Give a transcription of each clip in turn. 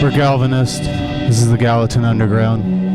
We're Galvanist. This is the Gallatin Underground.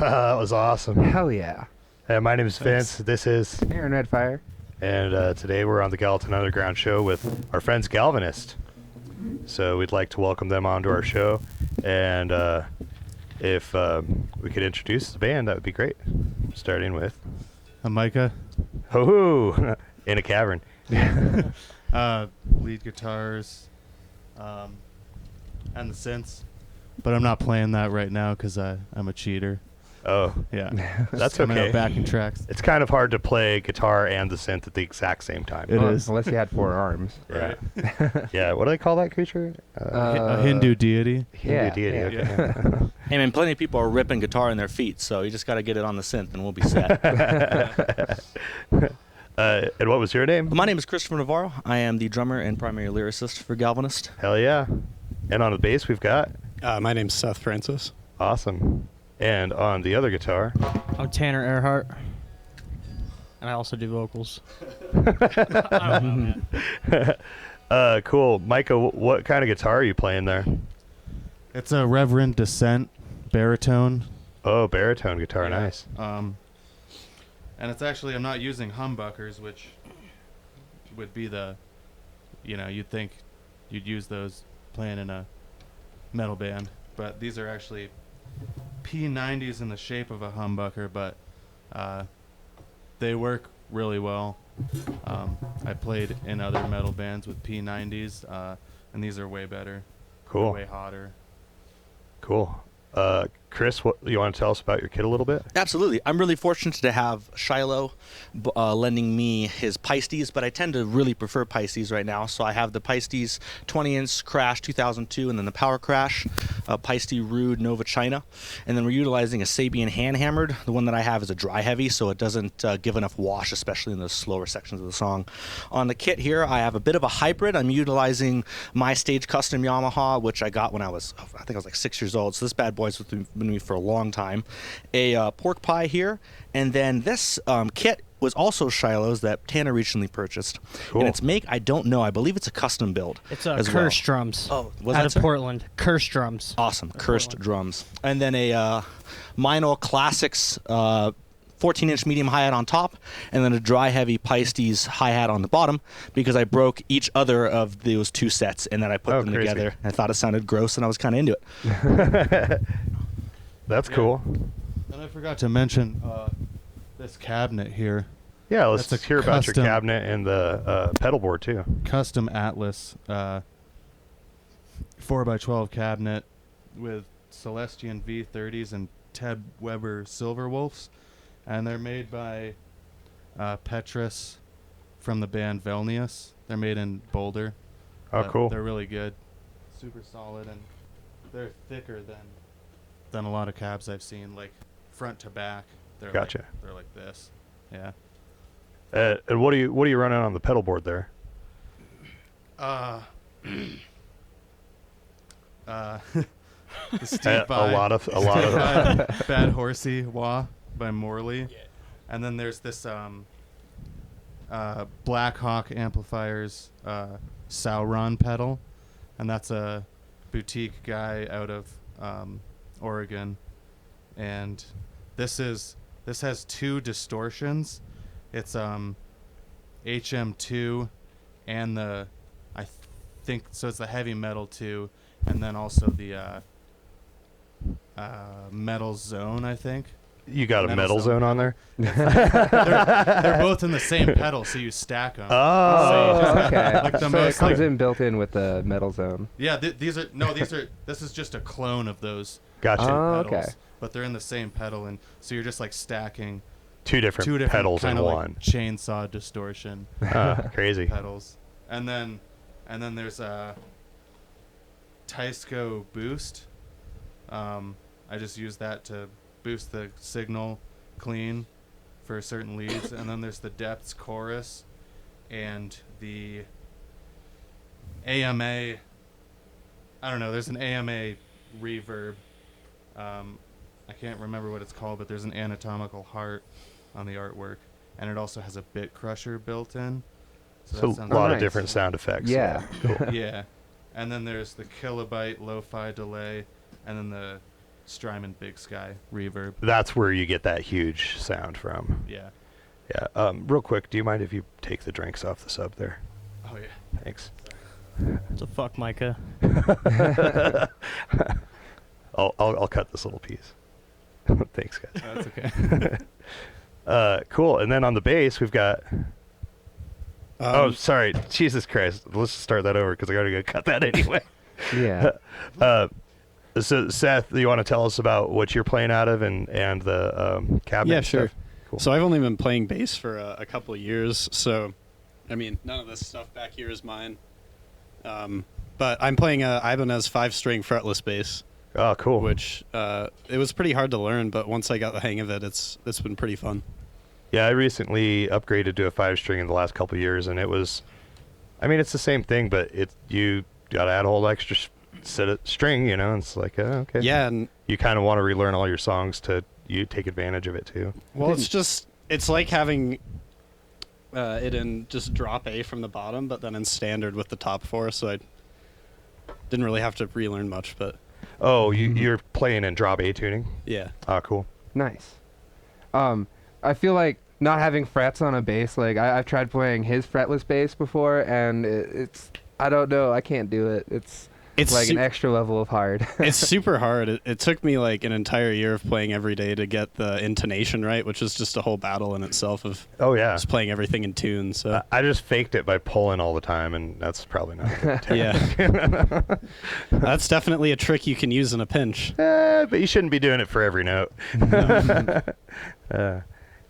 That was awesome. Hell yeah. Hey, my name is Vince. This is Aaron Redfire. And today we're on the Gallatin Underground show with our friends Galvanist. So we'd like to welcome them onto our show. And if we could introduce the band, that would be great. Starting with... Micah. Ho-hoo! In a cavern. Lead guitars, and the synths. But I'm not playing that right now because I'm a cheater. Oh. Yeah. That's coming okay. out backing tracks. It's kind of hard to play guitar and the synth at the exact same time. It is. Unless you had 4 arms. Yeah. Yeah, what do they call that creature? A Hindu deity. Hindu deity. Yeah. Okay. Hey man, plenty of people are ripping guitar in their feet, so you just got to get it on the synth and we'll be set. And what was your name? My name is Christopher Navarro. I am the drummer and primary lyricist for Galvanist. Hell yeah. And on the bass we've got... My name's Seth Francis. Awesome. And on the other guitar... I'm Tanner Earhart, and I also do vocals. Cool. Micah, what kind of guitar are you playing there? It's a Reverend Descent baritone. Oh, baritone guitar. Yeah. Nice. And it's actually, I'm not using humbuckers, which would be the, you'd think you'd use those playing in a metal band. But these are actually P90s in the shape of a humbucker, but they work really well. I played in other metal bands with P90s, and these are way better. Cool. Way hotter. Cool. Chris, what you want to tell us about your kit a little bit? Absolutely. I'm really fortunate to have Shiloh lending me his Pisces, but I tend to really prefer Pisces right now. So I have the Pisces 20-inch Crash 2002 and then the Power Crash, Pisces Rude Nova China. And then we're utilizing a Sabian hand-hammered. The one that I have is a dry heavy, so it doesn't give enough wash, especially in the slower sections of the song. On the kit here, I have a bit of a hybrid. I'm utilizing my Stage Custom Yamaha, which I got when I think I was like 6 years old. So this bad boy's with me for a long time. A pork pie here, and then this kit was also Shiloh's that Tanner recently purchased. Cool. And its make, I don't know. I believe it's a custom build. It's as Curse well. Drums. Oh, was out that of sir? Portland. Curse Drums. Awesome. Cursed Portland. drums. And then a Mino Classics 14-inch medium hi-hat on top, and then a dry heavy Pisces hi-hat on the bottom, because I broke each other of those two sets, and then I put them crazy. together. I thought it sounded gross, and I was kind of into it. That's Yeah. cool. And I forgot to mention this cabinet here. Yeah, let's That's a hear about your custom- cabinet and the pedal board, too. Custom Atlas 4x12 cabinet with Celestian V30s and Ted Weber Silverwolves, and they're made by Petrus from the band Velnius. They're made in Boulder. Oh, cool. They're really good, super solid, and they're thicker than a lot of cabs I've seen, like front to back. They're Gotcha. They're like this. Yeah. And what are you running on the pedal board there? The Steve A Vai. lot of Bad Horsey Wah by Morley. Yeah. And then there's this Black Hawk Amplifiers Sauron pedal, and that's a boutique guy out of Oregon. And this has 2 distortions. It's HM2 and I think so it's the heavy metal 2, and then also the metal zone, I think. You got a Metal metal zone. zone on there? They're both in the same pedal, so you stack them. Oh. Okay. Like the So it most, comes like- in built in with the metal zone. Yeah, these are this is just a clone of those Gotcha. Oh, pedals, okay. but they're in the same pedal, and so you're just like stacking Two different two different pedals in kind of one. like chainsaw distortion Crazy. pedals, and then there's a Teisco boost. I just use that to boost the signal clean for certain leads, and then there's the Depths chorus and the AMA. I don't know. There's an AMA reverb. I can't remember what it's called, but there's an anatomical heart on the artwork, and it also has a bit crusher built in. So that a sounds lot nice. of different sound effects. Yeah. Cool. yeah, and then there's the kilobyte lo-fi delay, and then the Strymon Big Sky reverb. That's where you get that huge sound from. Yeah. Yeah. Real quick, do you mind if you take the drinks off the sub there? Oh yeah. Thanks. What the fuck, Micah? I'll cut this little piece. Thanks, guys. That's okay. Cool. And then on the bass, we've got. Oh, Um, sorry. Jesus Christ. Let's just start that over because I gotta go cut that anyway. Yeah. So Seth, you want to tell us about what you're playing out of and the cabinet? Yeah, and sure. stuff? Cool. So I've only been playing bass for a couple of years, so I mean, none of this stuff back here is mine. But I'm playing a Ibanez 5-string fretless bass, Oh, cool. which it was pretty hard to learn, but once I got the hang of it, it's been pretty fun. Yeah, I recently upgraded to a 5-string in the last couple of years, and it was, I mean, it's the same thing, but you got to add a whole extra set of string, you know, and it's like, okay. Yeah, and You kind of want to relearn all your songs to you take advantage of it too. well, it's like having it in just drop A from the bottom, but then in standard with the top 4, so I didn't really have to relearn much, but Oh, you're playing in drop A tuning? yeah. Oh, cool. Nice. I feel like not having frets on a bass, like I've tried playing his fretless bass before, and it's I don't know, I can't do it. It's like an extra level of hard. It's super hard. It took me like an entire year of playing every day to get the intonation right, which is just a whole battle in itself of Oh, yeah. just playing everything in tune. So I just faked it by pulling all the time, and that's probably not a good tactic. yeah, that's definitely a trick you can use in a pinch. But you shouldn't be doing it for every note.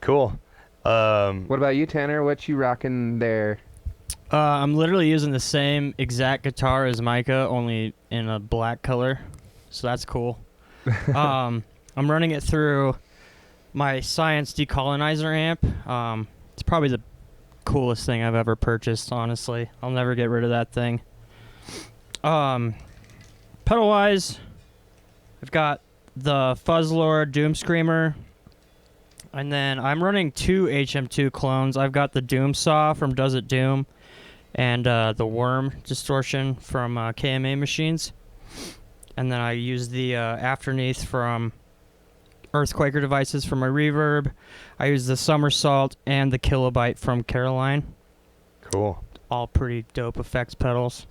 Cool. What about you, Tanner? What you rocking there? I'm literally using the same exact guitar as Micah, only in a black color, so that's cool. I'm running it through my Science Decolonizer amp. It's probably the coolest thing I've ever purchased, honestly. I'll never get rid of that thing. Pedal-wise, I've got the Fuzzlord Doom Screamer, and then I'm running 2 HM2 clones. I've got the Doom Saw from Does It Doom, and the Worm Distortion from KMA Machines. And then I use the Afterneath from Earthquaker Devices for my reverb. I use the Somersault and the Kilobyte from Caroline. Cool. All pretty dope effects pedals.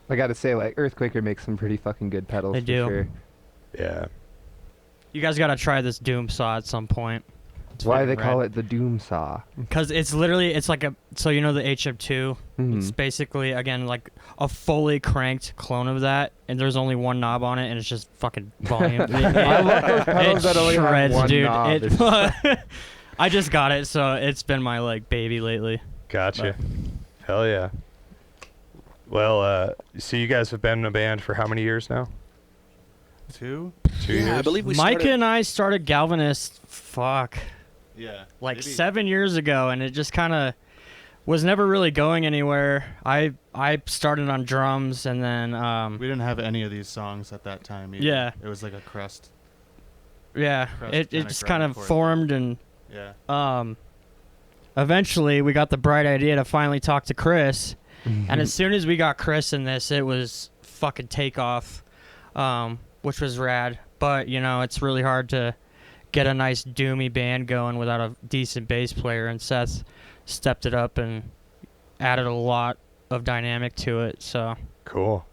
I gotta say, like, Earthquaker makes some pretty fucking good pedals. They for do. Sure. Yeah. You guys gotta try this Doom Saw at some point. It's Why they fucking call rad. it the Doom Saw? Because it's literally, it's like so you know the HM2? Mhm. It's basically, again, like a fully cranked clone of that, and there's only one knob on it, and it's just fucking volume. I love those pedals that only have shreds, one dude. knob. I just got it, so it's been my, like, baby lately. Gotcha. Hell yeah. Well, so you guys have been in a band for how many years now? 2? 2 Yeah, years? I believe we Micah started. and I started Galvanist, Yeah. like maybe. 7 years ago, and it just kind of was never really going anywhere. I started on drums, and then We didn't have any of these songs at that time either. Yeah. It was like a crust. yeah, crust it kinda just kind of grindcore. formed, and Yeah. eventually we got the bright idea to finally talk to Chris. And as soon as we got Chris in this, it was fucking takeoff, which was rad. But, you know, it's really hard to get a nice doomy band going without a decent bass player, and Seth stepped it up and added a lot of dynamic to it. So Cool.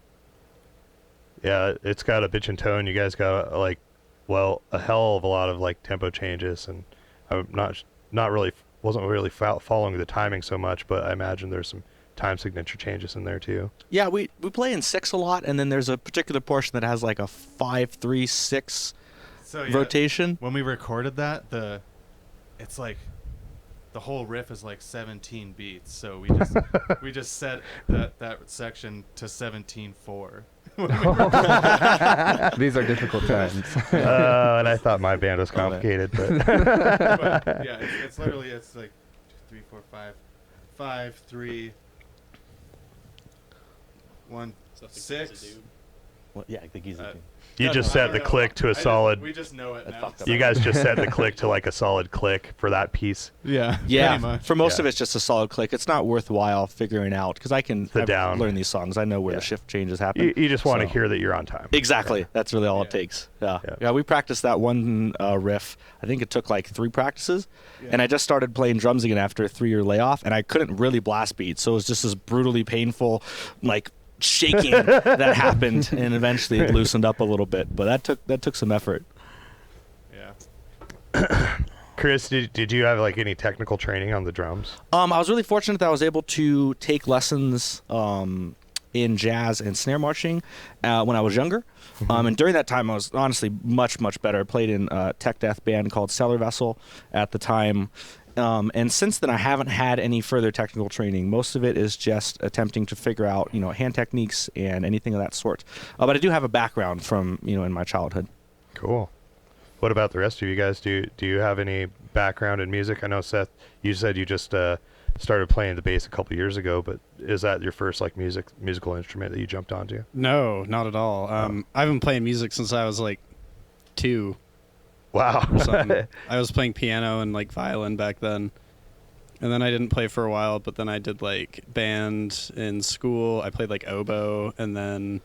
Yeah, it's got a bitchin' tone. You guys got like, well, a hell of a lot of like tempo changes, and I'm not really wasn't really following the timing so much, but I imagine there's some time signature changes in there too. Yeah, we play in 6 a lot, and then there's a particular portion that has like a 5-3-6 So yeah, rotation. when we recorded that, it's like the whole riff is like 17 beats. So we just set that section to 17/4. These are difficult times. And I thought my band was complicated, but But, yeah, it's literally it's like 2, 3, 4, 5, 5, 3, 1, 6. Well, yeah, I think he's Uh, You just set the click to a solid. We just know it now. You guys just set the click to like a solid click for that piece. Yeah. Yeah, Pretty much. for most of Yeah. it's just a solid click. It's not worthwhile figuring out because I've down. learned these songs. I know where Yeah. the shift changes happen. You just want to So- hear that you're on time. Exactly. That's really all it Yeah. takes. Yeah. Yeah. Yeah. We practiced that one riff. I think it took like 3 practices. And I just started playing drums again after a 3-year layoff, and I couldn't really blast beats. So it was just this brutally painful, like, shaking that happened, and eventually it loosened up a little bit. But that took some effort. Yeah. Chris, did you have like any technical training on the drums? I was really fortunate that I was able to take lessons in jazz and snare marching when I was younger. And during that time, I was honestly much, much better. I played in a tech death band called Cellar Vessel at the time. And since then, I haven't had any further technical training. Most of it is just attempting to figure out, hand techniques and anything of that sort. But I do have a background from, in my childhood. Cool. What about the rest of you guys? Do you have any background in music? I know, Seth, you said you just started playing the bass a couple years ago, but is that your first like musical instrument that you jumped onto? No, not at all. I've been playing music since I was like 2 Wow. or something. I was playing piano and like violin back then. And then I didn't play for a while, but then I did like band in school. I played like oboe, and then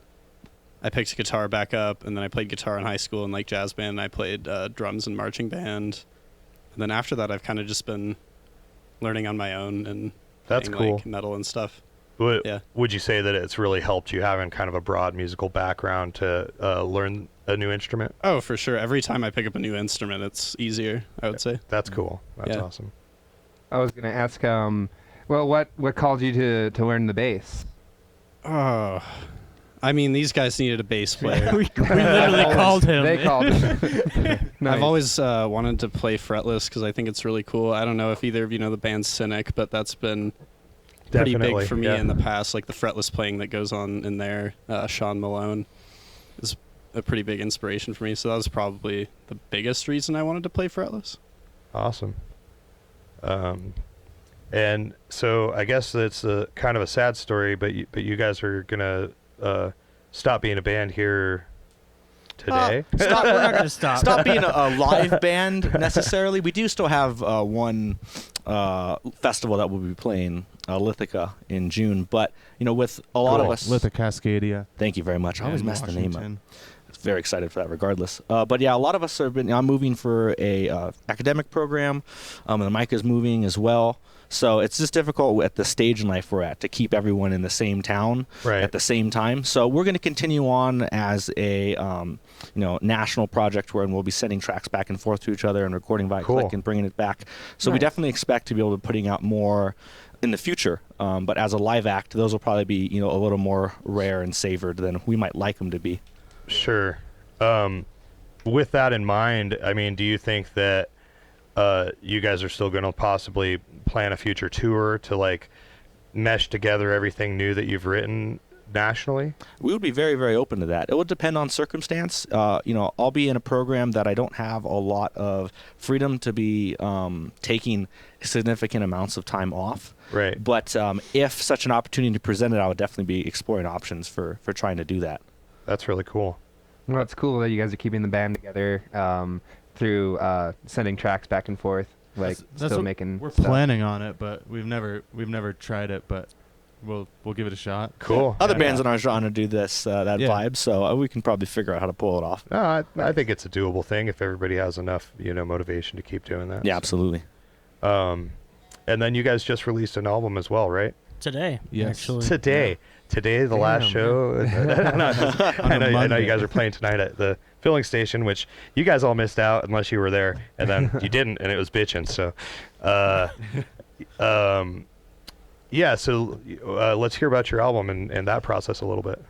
I picked guitar back up, and then I played guitar in high school and like jazz band, and I played drums and marching band. And then after that, I've kind of just been learning on my own and That's playing, cool. like, metal and stuff. Would Yeah. you say that it's really helped you having kind of a broad musical background to learn a new instrument? Oh, for sure. Every time I pick up a new instrument, it's easier, I would say. That's cool. That's Yeah. awesome. I was gonna ask, well, what called you to learn the bass? Oh, I mean, these guys needed a bass player. we literally called him. They called him. Nice. I've always wanted to play Fretless because I think it's really cool. I don't know if either of you know the band Cynic, but that's been pretty Definitely, big for me yeah. in the past. Like the fretless playing that goes on in there, Sean Malone is a pretty big inspiration for me. So that was probably the biggest reason I wanted to play fretless. Awesome. And so I guess it's a kind of a sad story, but you guys are gonna stop being a band here today. We're not gonna stop. Stop being a live band necessarily. We do still have one festival that we'll be playing, Lithica, in June. But with a lot of us, Lithic Cascadia. thank you very much. I always in mess the name up. Washington. Very excited for that regardless. But yeah, a lot of us have been. I'm moving for a academic program, and Micah's moving as well. So it's just difficult at the stage in life we're at to keep everyone in the same town Right. at the same time. So we're going to continue on as a national project where we'll be sending tracks back and forth to each other and recording via Cool. click and bringing it back. So we Nice. definitely expect to be able to putting out more in the future. But as a live act, those will probably be a little more rare and savored than we might like them to be. Sure. With that in mind, I mean, do you think that you guys are still going to possibly plan a future tour to like mesh together everything new that you've written nationally? We would be very, very open to that. It would depend on circumstance. I'll be in a program that I don't have a lot of freedom to be taking significant amounts of time off. Right. But if such an opportunity presented, I would definitely be exploring options for trying to do that. That's really cool. Well, it's cool that you guys are keeping the band together through sending tracks back and forth, like That's still what making. We're stuff. planning on it, but we've never tried it, but we'll give it a shot. Cool. Other Yeah. bands in our genre do this that Yeah. vibe, so we can probably figure out how to pull it off. No, I think it's a doable thing if everybody has enough, motivation to keep doing that. Yeah, So, absolutely. and then you guys just released an album as well, right? Today, Yes. actually. Today, the last Damn, show. I know you Monday. guys are playing tonight at the filling station, which you guys all missed out unless you were there, and then you didn't, and it was bitching. So, yeah. So let's hear about your album and that process a little bit.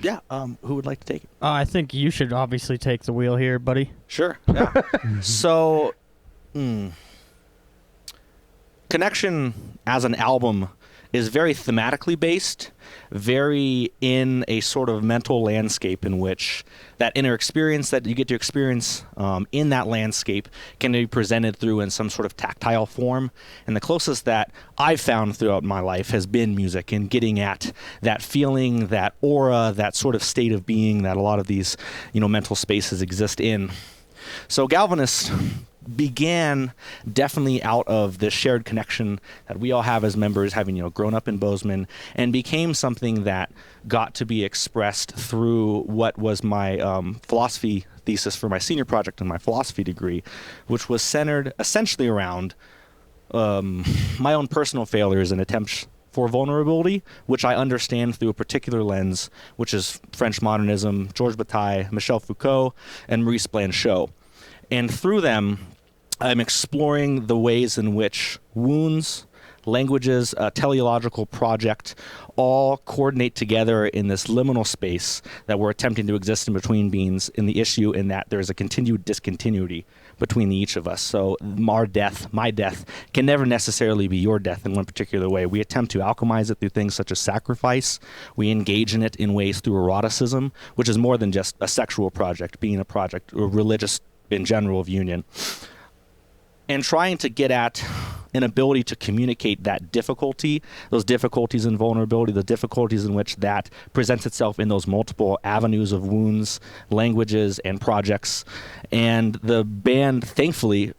Yeah. Who would like to take it? I think you should obviously take the wheel here, buddy. Sure. Yeah. So, Connection as an album is very thematically based, very in a sort of mental landscape in which that inner experience that you get to experience in that landscape can be presented through in some sort of tactile form. And the closest that I've found throughout my life has been music, and getting at that feeling, that aura, that sort of state of being that a lot of these, mental spaces exist in. So Galvanist began definitely out of this shared connection that we all have as members, having grown up in Bozeman, and became something that got to be expressed through what was my philosophy thesis for my senior project in my philosophy degree, which was centered essentially around my own personal failures and attempts for vulnerability, which I understand through a particular lens, which is French modernism, Georges Bataille, Michel Foucault, and Maurice Blanchot. And through them, I'm exploring the ways in which wounds, languages, a teleological project all coordinate together in this liminal space that we're attempting to exist in between beings, in the issue in that there's a continued discontinuity between each of us. So our death, my death, can never necessarily be your death in one particular way. We attempt to alchemize it through things such as sacrifice. We engage in it in ways through eroticism, which is more than just a sexual project, being a project, or religious in general of union. And trying to get at an ability to communicate that difficulty, those difficulties in vulnerability, the difficulties in which that presents itself in those multiple avenues of wounds, languages, and projects. And the band, thankfully,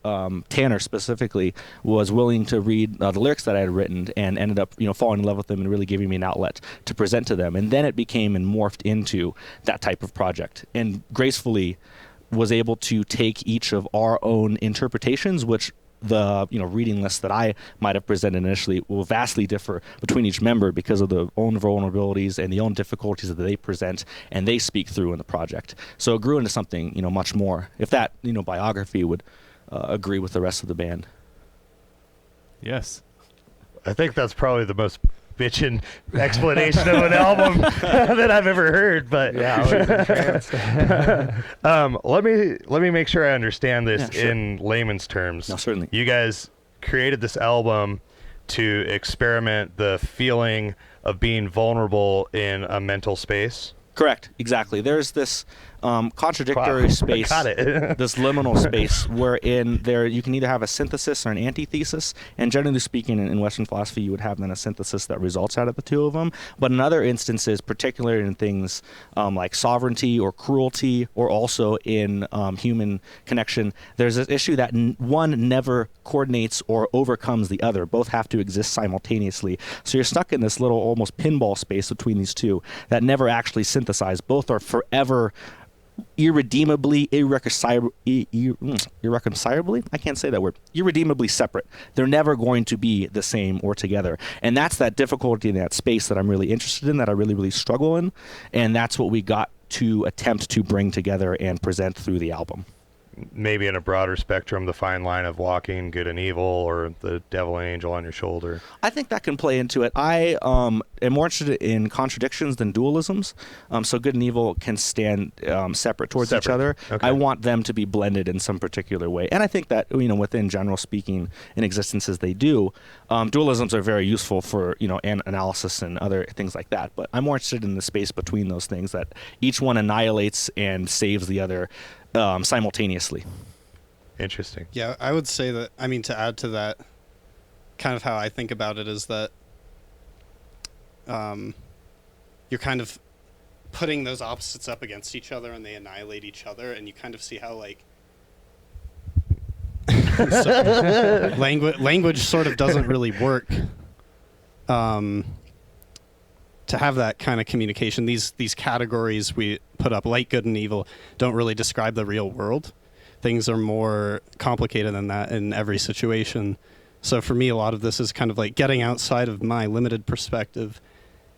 Tanner specifically, was willing to read the lyrics that I had written and ended up, falling in love with them and really giving me an outlet to present to them. And then it became and morphed into that type of project. And gracefully was able to take each of our own interpretations, which the reading list that I might have presented initially will vastly differ between each member because of the own vulnerabilities and the own difficulties that they present and they speak through in the project. So it grew into something much more, if that biography would agree with the rest of the band. Yes. I think that's probably the most bitchin' explanation of an album that I've ever heard. But let me make sure I understand this in layman's terms. No, certainly. You guys created this album to experiment the feeling of being vulnerable in a mental space. Correct. Exactly. There's this contradictory space, Got it. this liminal space, wherein you can either have a synthesis or an antithesis. And generally speaking, in Western philosophy, you would have then a synthesis that results out of the two of them. But in other instances, particularly in things like sovereignty or cruelty, or also in human connection, there's this issue that one never coordinates or overcomes the other. Both have to exist simultaneously. So you're stuck in this little almost pinball space between these two that never actually synthesize. Both are forever irredeemably, irreconcilably, I can't say that word, irredeemably separate. They're never going to be the same or together. And that's that difficulty in that space that I'm really interested in, that I really, really struggle in. And that's what we got to attempt to bring together and present through the album. Maybe in a broader spectrum, the fine line of walking good and evil, or the devil and angel on your shoulder. I think that can play into it. I am more interested in contradictions than dualisms. So good and evil can stand separate towards each other. Okay. I want them to be blended in some particular way. And I think that, within general speaking in existences they do. Dualisms are very useful for, analysis and other things like that. But I'm more interested in the space between those things, that each one annihilates and saves the other simultaneously. Interesting. Yeah, I would say that, to add to that, kind of how I think about it is that you're kind of putting those opposites up against each other and they annihilate each other, and you kind of see how, language sort of doesn't really work to have that kind of communication. These categories we put up, light, good, and evil, don't really describe the real world. Things are more complicated than that in every situation. So for me, a lot of this is kind of like getting outside of my limited perspective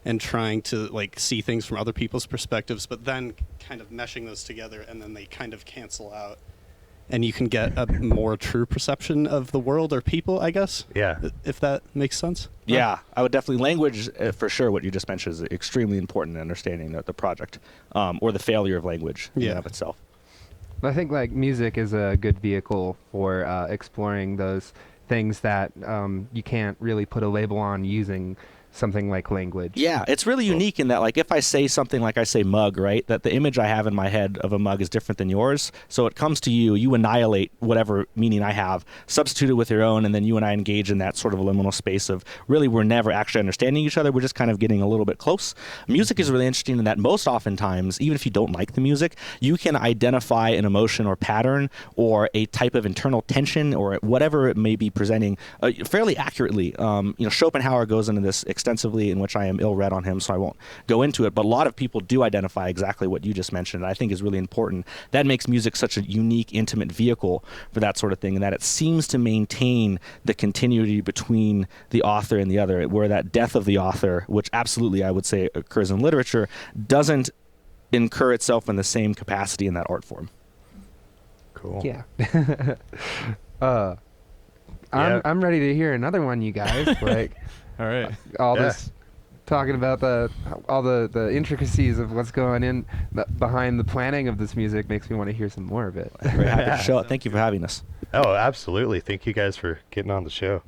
and trying to see things from other people's perspectives, but then kind of meshing those together, and then they kind of cancel out. And you can get a more true perception of the world or people, I guess. Yeah. If that makes sense. Yeah, I would definitely, language, for sure, what you just mentioned is extremely important in understanding the project, or the failure of language in and of itself. I think music is a good vehicle for exploring those things that you can't really put a label on using something like language. Yeah, it's really unique in that, like, if I say something like I say mug, right, that the image I have in my head of a mug is different than yours. So it comes to you, you annihilate whatever meaning I have, substitute it with your own, and then you and I engage in that sort of liminal space of really we're never actually understanding each other. We're just kind of getting a little bit close. Music is really interesting in that most oftentimes, even if you don't like the music, you can identify an emotion or pattern or a type of internal tension or whatever it may be presenting fairly accurately. Schopenhauer goes into this extensively, in which I am ill-read on him, so I won't go into it. But a lot of people do identify exactly what you just mentioned, and I think is really important. That makes music such a unique, intimate vehicle for that sort of thing, and that it seems to maintain the continuity between the author and the other, where that death of the author, which absolutely I would say occurs in literature, doesn't incur itself in the same capacity in that art form. Cool. Yeah. I'm ready to hear another one, you guys. Like, All right. all this talking about all the intricacies of what's going in behind the planning of this music makes me want to hear some more of it. Very happy to show it. Thank you for having us. Oh, absolutely. Thank you guys for getting on the show.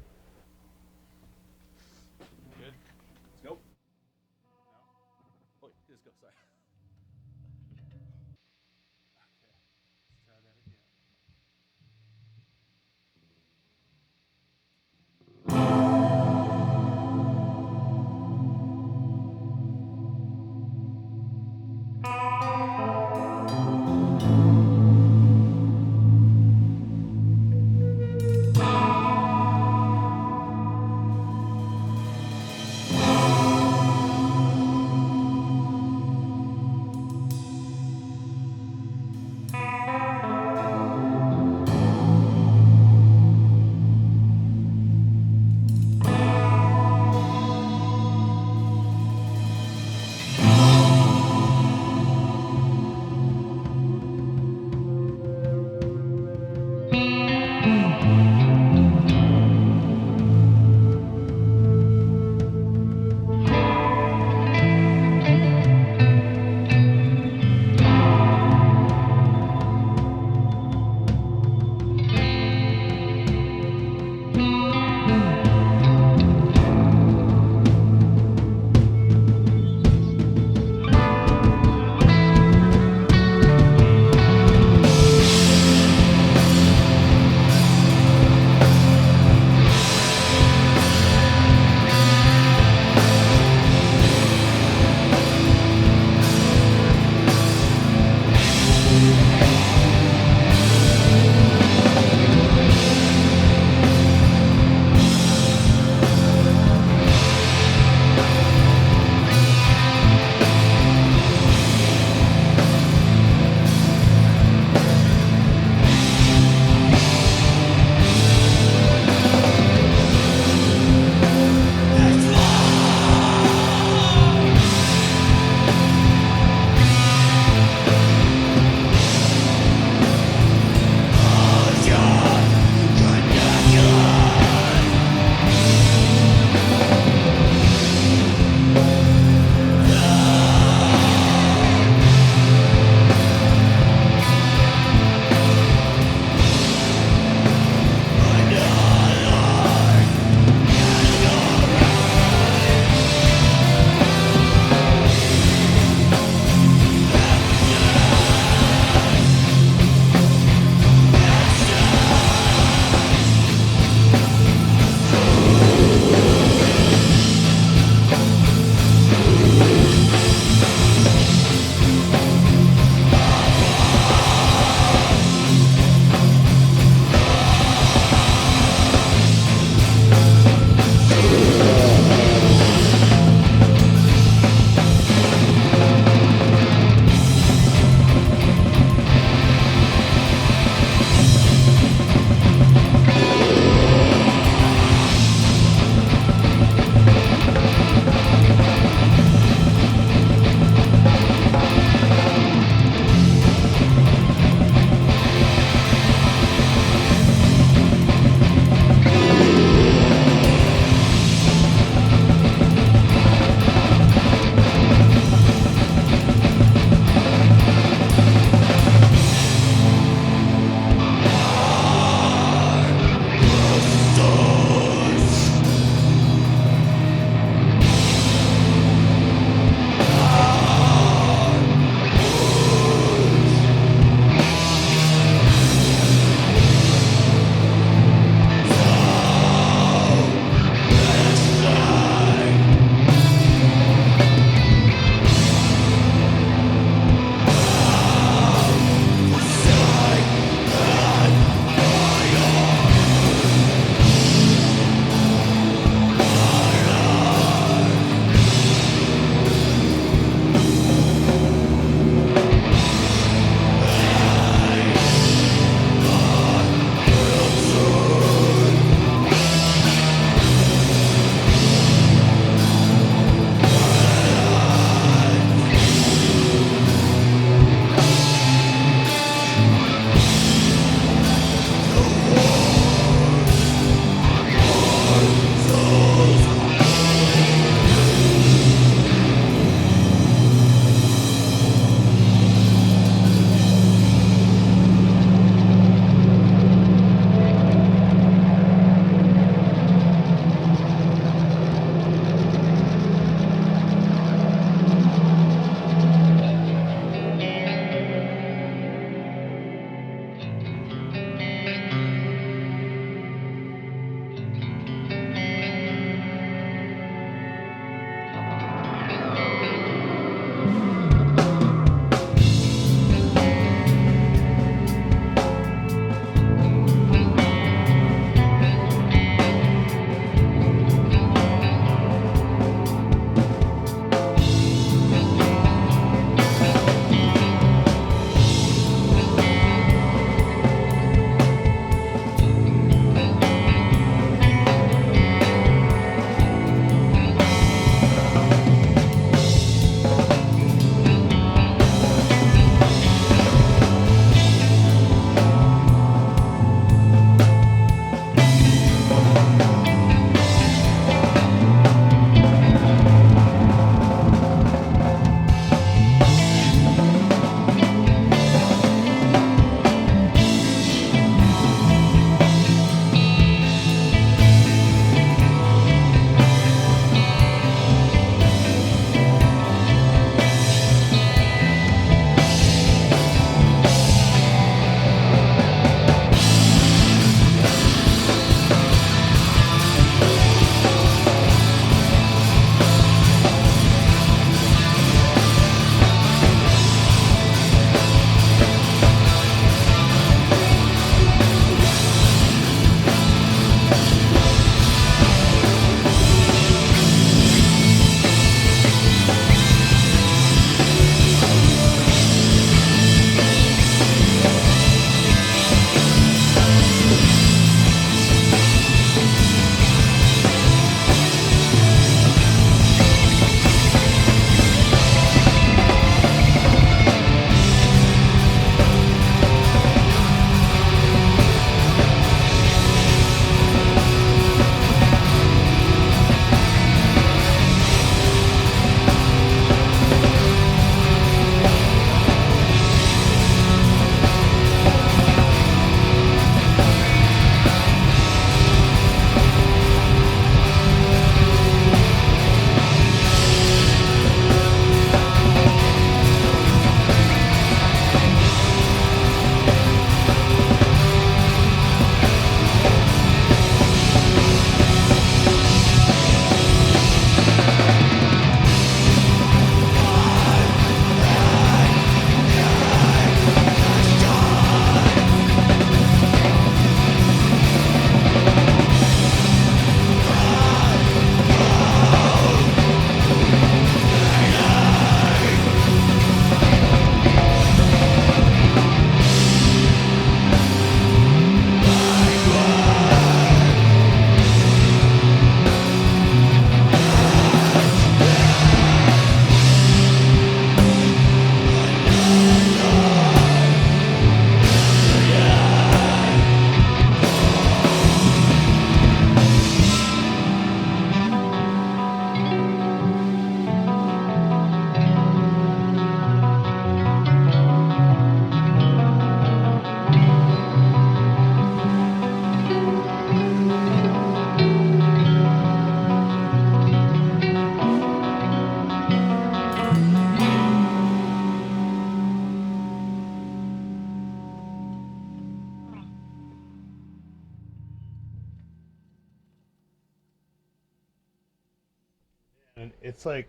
And it's like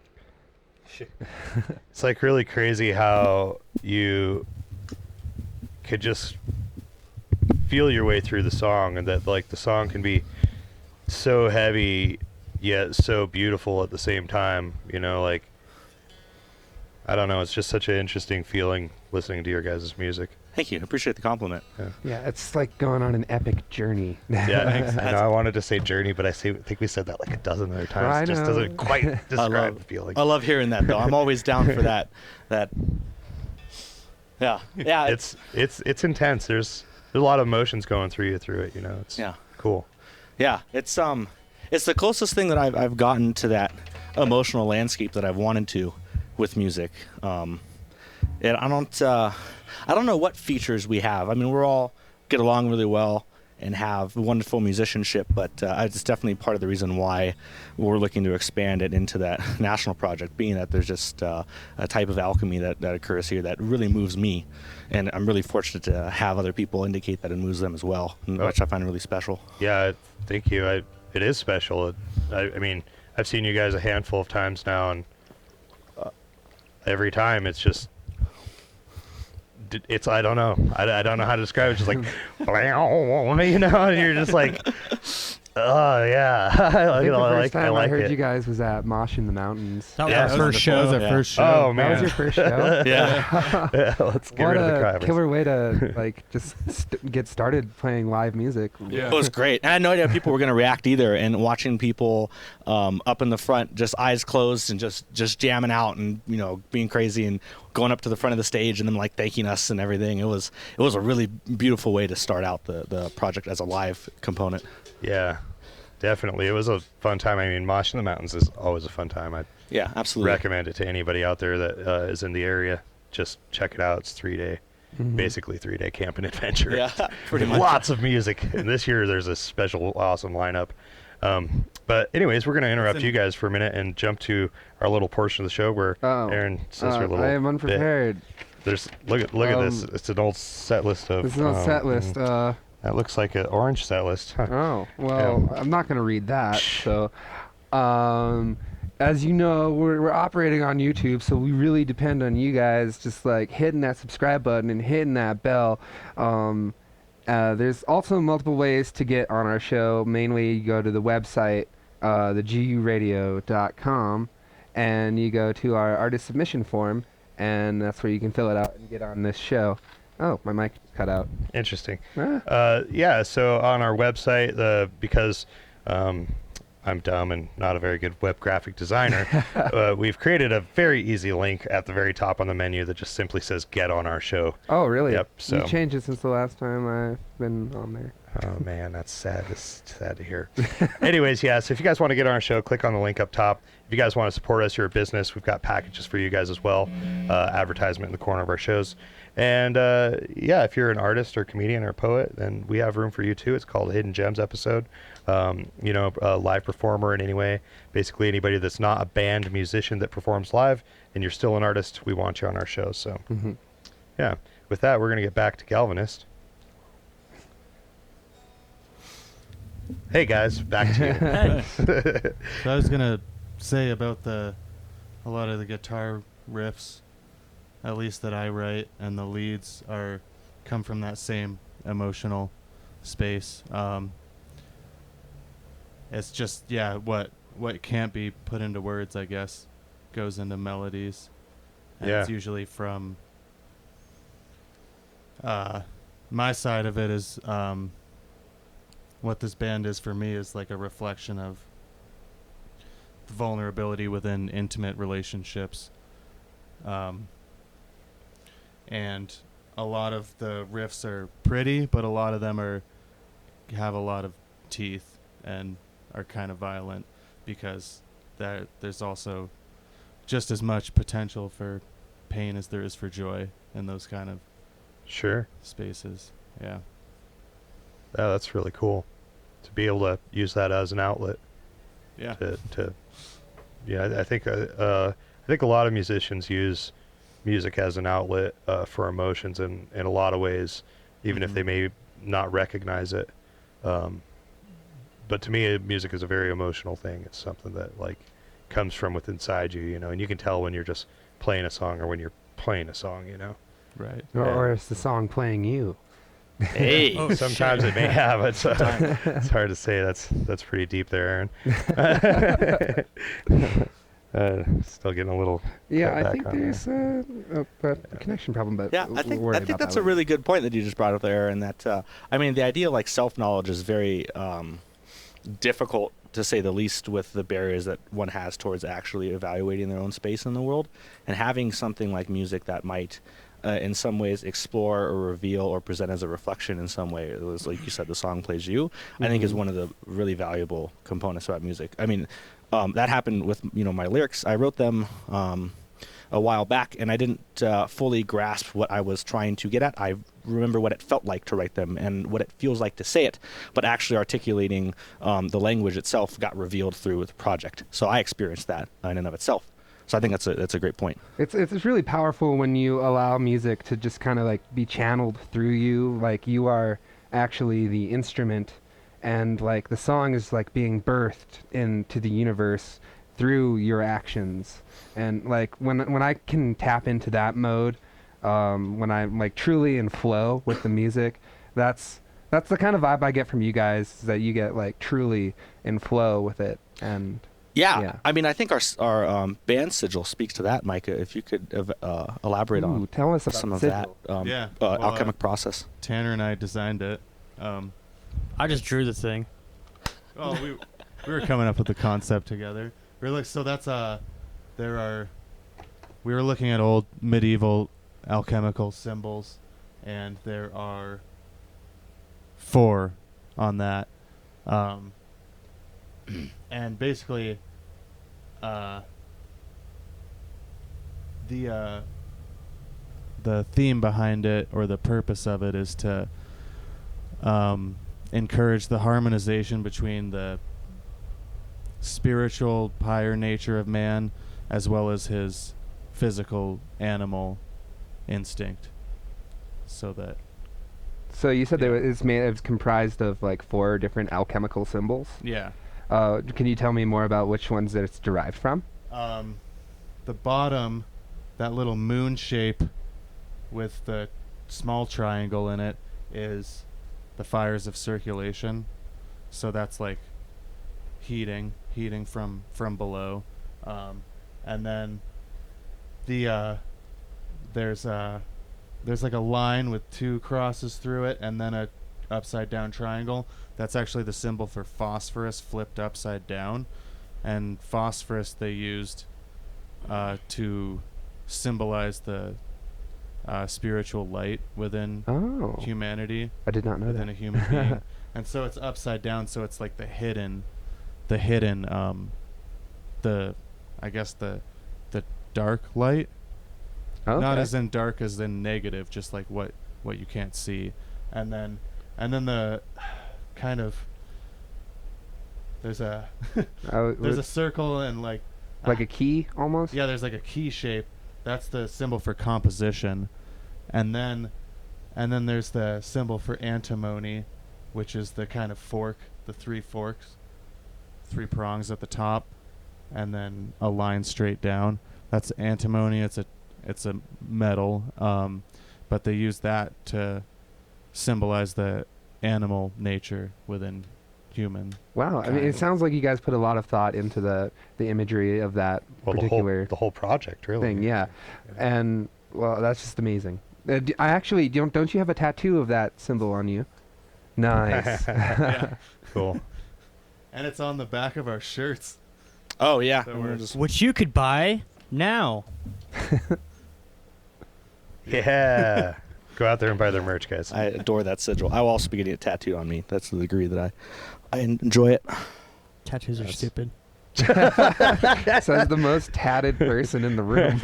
really crazy how you could just feel your way through the song, and that like the song can be so heavy yet so beautiful at the same time. You know, like I don't know, it's just such an interesting feeling listening to your guys' music. Thank you. I appreciate the compliment. Yeah, it's like going on an epic journey. Yeah, I know. I wanted to say journey, but I think we said that like a dozen other times. I It just know. doesn't quite describe the feeling. I love hearing that though. I'm always down for that. Yeah. It's intense. There's a lot of emotions going through it. You know, it's cool. Yeah, it's the closest thing that I've gotten to that emotional landscape that I've wanted to with music. And I don't know what features we have. I mean, we're all get along really well and have wonderful musicianship, but it's definitely part of the reason why we're looking to expand it into that national project, being that there's just a type of alchemy that occurs here that really moves me, and I'm really fortunate to have other people indicate that it moves them as well, which I find really special. Yeah, thank you. It is special. I mean, I've seen you guys a handful of times now, and every time it's just I don't know. I don't know how to describe it. It's just like, you know, and you're just like, oh yeah. I think the first time I like heard it. you guys was at Mosh in the Mountains. That was Yeah, our that was first show. That was our first show. Oh man, That was your first show? Yeah. Yeah, let's get What rid of the a crybabies. killer way to like just get started playing live music. Yeah. It was great. And I had no idea people were going to react either. And watching people up in the front, just eyes closed and just jamming out and, you know, being crazy and going up to the front of the stage and then like thanking us and everything. It was a really beautiful way to start out the project as a live component. Yeah, definitely. It was a fun time. I mean, Mosh in the Mountains is always a fun time. I'd Yeah, absolutely. recommend it to anybody out there that is in the area. Just check it out. It's 3-day. Basically 3-day camping adventure. Yeah, pretty much. Lots of music. And this year there's a special awesome lineup. But anyways, we're going to interrupt you guys for a minute and jump to our little portion of the show where Aaron says her little I am unprepared. There's look at this. It's an old set list of This is on set list. that looks like an orange set list. Huh. Oh, well, I'm not going to read that. So, as you know, we're operating on YouTube, so we really depend on you guys just like hitting that subscribe button and hitting that bell. There's also multiple ways to get on our show. Mainly, you go to the website, the GURadio.com, and you go to our artist submission form, and that's where you can fill it out and get on this show. Oh, my mic cut out. Interesting. Ah. Yeah, so on our website, because I'm dumb and not a very good web graphic designer, we've created a very easy link at the very top on the menu that just simply says "Get on our show." Oh, really? Yep, so- You changed it since the last time I've been on there. Oh man, that's sad. It's sad to hear. Anyways, yeah. So if you guys want to get on our show, click on the link up top. If you guys want to support us, you're a business, we've got packages for you guys as well. Advertisement in the corner of our shows. And yeah, if you're an artist or comedian or poet, then we have room for you too. It's called Hidden Gems episode. You know, a live performer in any way. Basically, anybody that's not a band musician that performs live, and you're still an artist, we want you on our show. So, yeah. With that, we're gonna get back to Galvanist. Hey guys, back to you. So I was gonna say about a lot of the guitar riffs, at least that I write, and the leads come from that same emotional space. It's just what can't be put into words, I guess, goes into melodies. And Yeah. it's usually from my side of it is what this band is for me is like a reflection of the vulnerability within intimate relationships. And a lot of the riffs are pretty, but a lot of them have a lot of teeth and are kind of violent because there's also just as much potential for pain as there is for joy in those kind of Sure. spaces. Yeah. Yeah, that's really cool to be able to use that as an outlet. Yeah. I think a lot of musicians use music as an outlet for emotions in a lot of ways, even if they may not recognize it. But to me, music is a very emotional thing. It's something that like comes from within inside you, and you can tell when you're just playing a song or when you're playing a song, Right. Or is the song playing you? Hey. Oh, Sometimes it may have. It's hard to say. That's pretty deep there, Aaron. Still getting a little. Yeah, cut I back think on there. there's a connection problem, but Yeah, I think that's a really good point that you just brought up there, and that the idea of like self-knowledge is very difficult, to say the least, with the barriers that one has towards actually evaluating their own space in the world, and having something like music that might in some ways explore or reveal or present as a reflection in some way. It was like you said, the song plays you. I think is one of the really valuable components about music. That happened with my lyrics. I wrote them a while back, and I didn't fully grasp what I was trying to get at. I remember what it felt like to write them and what it feels like to say it, but actually articulating the language itself got revealed through the project. So I experienced that in and of itself. So I think that's a great point. It's really powerful when you allow music to just kind of like be channeled through you, like you are actually the instrument, and like the song is like being birthed into the universe through your actions. And like when I can tap into that mode, when I'm like truly in flow with the music, that's the kind of vibe I get from you guys, is that you get like truly in flow with it. And yeah. I think our band sigil speaks to that, Micah. If you could elaborate on tell us about some of sigil. that alchemic process. Tanner and I designed it. I just drew the thing. Oh, we were coming up with the concept together. We were like, so that's we were looking at old medieval alchemical symbols, and there are 4 on that. And basically, the theme behind it, or the purpose of it, is to encourage the harmonization between the spiritual, higher nature of man, as well as his physical animal instinct. So you said Yeah. it's comprised of like 4 different alchemical symbols. yeah. Can you tell me more about which ones that it's derived from? The bottom, that little moon shape with the small triangle in it, is the fires of circulation. So that's like heating from below. And then there's like a line with 2 crosses through it, and then a upside down triangle. That's actually the symbol for phosphorus flipped upside down. And phosphorus they used to symbolize the spiritual light within humanity. I did not know within that. a human being. And so it's upside down, so it's like the dark light. Not as in dark as in negative, just like what you can't see. And then the kind of there's a circle and like a key almost. Yeah, there's like a key shape. That's the symbol for composition. And then there's the symbol for antimony, which is the kind of fork, the 3 forks, 3 prongs at the top, and then a line straight down. That's antimony. It's a metal, but they use that to symbolize the animal nature within human. Wow, I mean, it sounds like you guys put a lot of thought into the imagery of that particular the whole project, really. thing. Yeah, and well, that's just amazing. I actually don't you have a tattoo of that symbol on you? Nice. Yeah. Cool. And it's on the back of our shirts. Oh yeah, So Which you could buy now. Yeah. Go out there and buy their merch, guys. I adore that sigil. I will also be getting it tattooed on me. That's the degree that I enjoy it. Tattoos are stupid. Says the most tatted person in the room.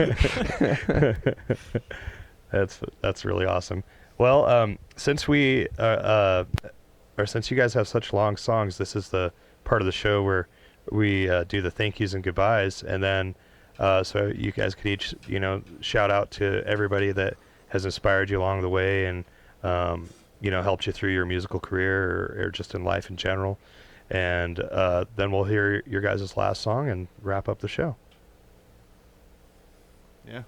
That's really awesome. Well, since since you guys have such long songs, this is the part of the show where we do the thank yous and goodbyes, and then so you guys could each shout out to everybody that has inspired you along the way and helped you through your musical career or just in life in general. and then we'll hear your guys' last song and wrap up the show. Yeah.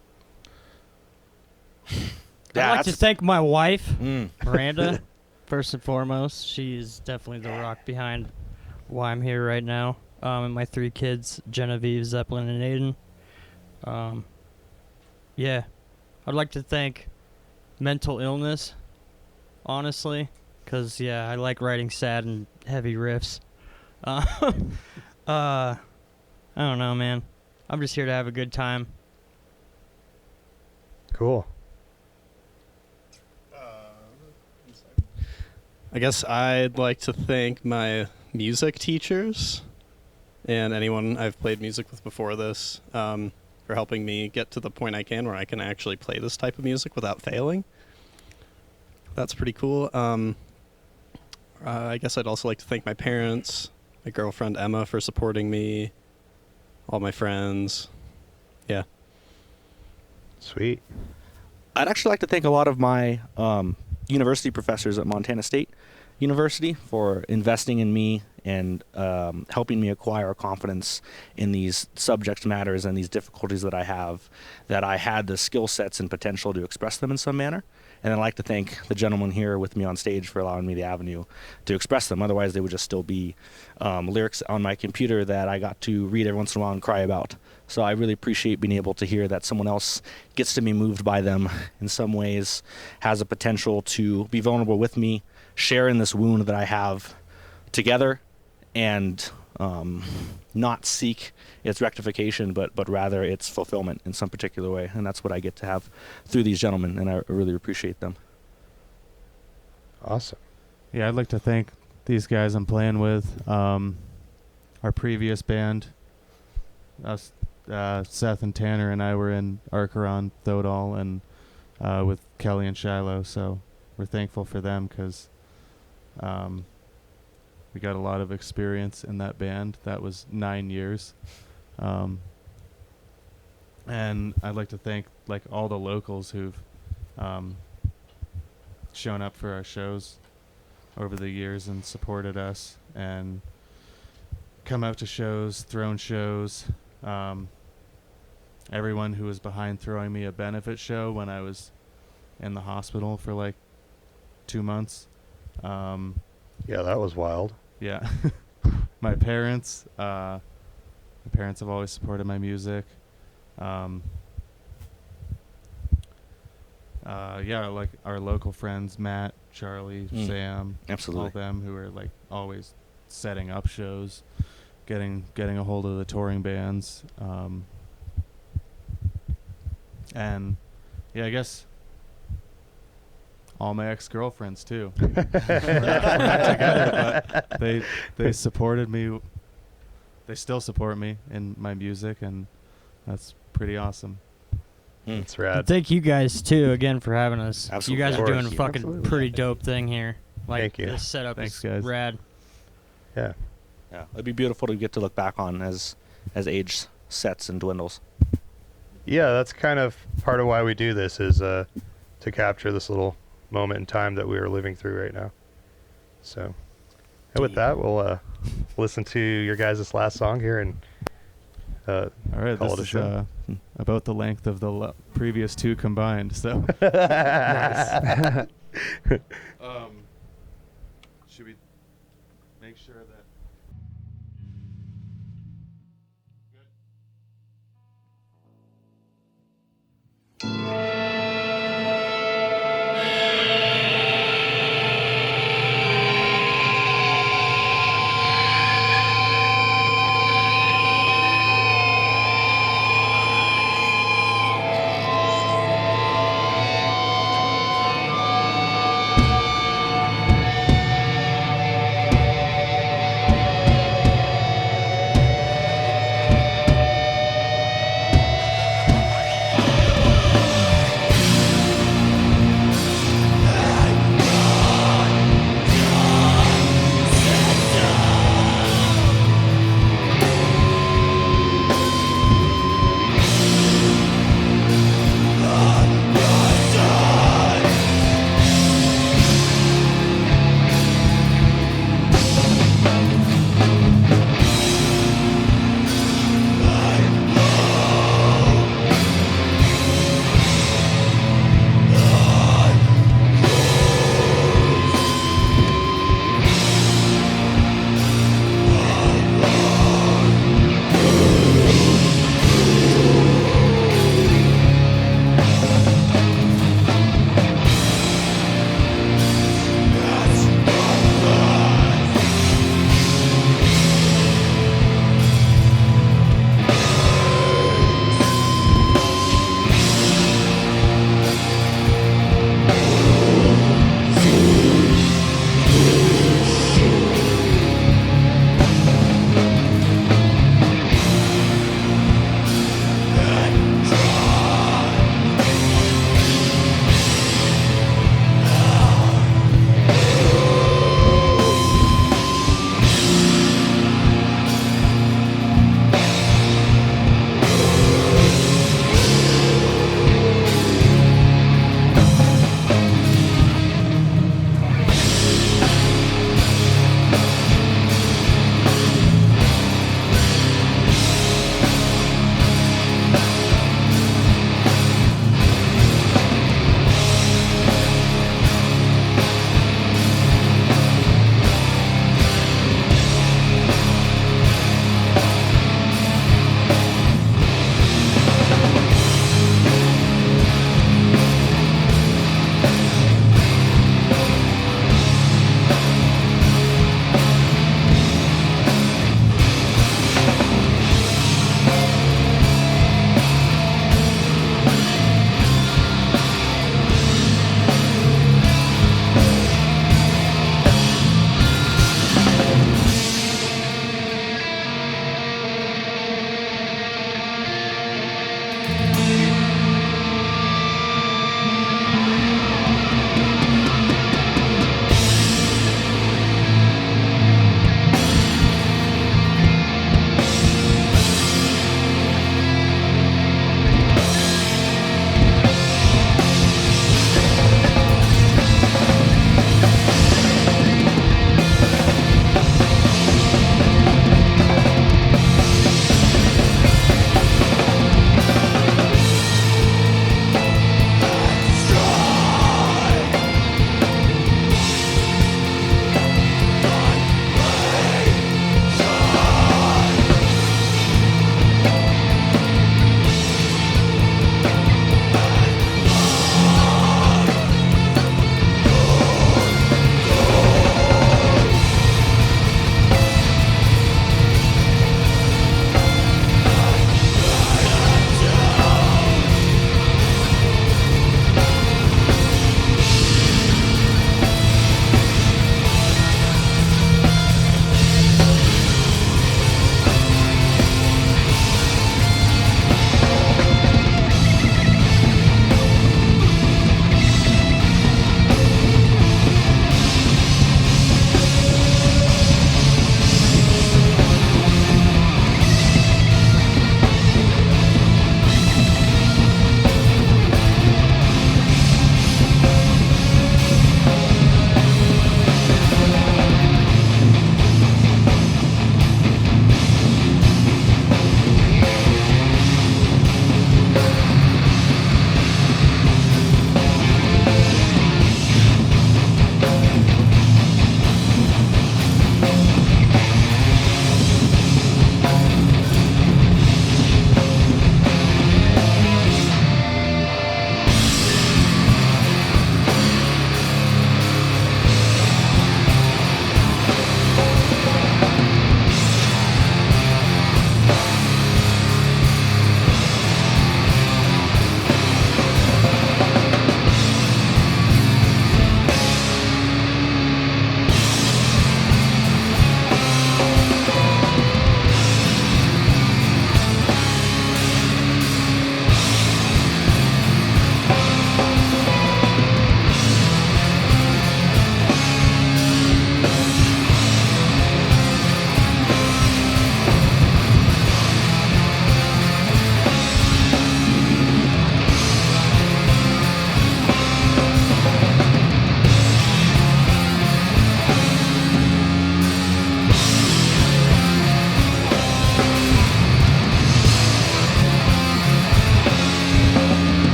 I'd like to thank my wife, Mm. Miranda, first and foremost. She's definitely the rock behind why I'm here right now. And my 3 kids, Genevieve, Zeppelin, and Aiden. Yeah. I'd like to thank mental illness, honestly, because, yeah, I like writing sad and heavy riffs. I don't know, man. I'm just here to have a good time. Cool. I guess I'd like to thank my music teachers and anyone I've played music with before this for helping me get to the point I can where I can actually play this type of music without failing. That's pretty cool. I guess I'd also like to thank my parents, my girlfriend Emma for supporting me, all my friends. Yeah. Sweet. I'd actually like to thank a lot of my university professors at Montana State University for investing in me and helping me acquire confidence in these subject matters and these difficulties that I have, that I had the skill sets and potential to express them in some manner. And I'd like to thank the gentleman here with me on stage for allowing me the avenue to express them. Otherwise, they would just still be lyrics on my computer that I got to read every once in a while and cry about. So I really appreciate being able to hear that someone else gets to be moved by them in some ways, has a potential to be vulnerable with me, share in this wound that I have together, and not seek its rectification, but rather its fulfillment in some particular way. And that's what I get to have through these gentlemen, and I really appreciate them. Awesome. Yeah, I'd like to thank these guys I'm playing with. Our previous band, us, Seth and Tanner and I were in Archeron, Thodol, and with Kelly and Shiloh, so we're thankful for them because we got a lot of experience in that band. That was 9 years. And I'd like to thank like all the locals who've shown up for our shows over the years and supported us and come out to shows, thrown shows. Everyone who was behind throwing me a benefit show when I was in the hospital for like 2 months. Yeah, that was wild. Yeah. My parents have always supported my music. Yeah, like our local friends, Matt, Charlie, Sam, Absolutely. all them who are like always setting up shows, getting a hold of the touring bands. And yeah, I guess all my ex-girlfriends too. We're not together, but they supported me. They still support me in my music, and that's pretty awesome. That's And rad. thank you guys too again for having us. Absolutely. You guys Of are doing a course. fucking Absolutely. pretty dope thing here. Like Thank you. this setup Thanks, is guys. rad. Yeah. Yeah, it'd be beautiful to get to look back on as age sets and dwindles. Yeah, that's kind of part of why we do this is to capture this little moment in time that we are living through right now. So, and with that, we'll listen to your guys' last song here and All right, call this it a is show. about the length of the previous two combined. So, Nice. should we make sure that?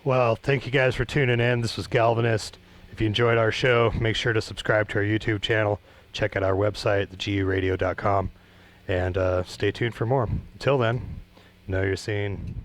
Well, thank you guys for tuning in. This was Galvanist. If you enjoyed our show, make sure to subscribe to our YouTube channel. Check out our website, theguradio.com, and stay tuned for more. Until then, know your scene.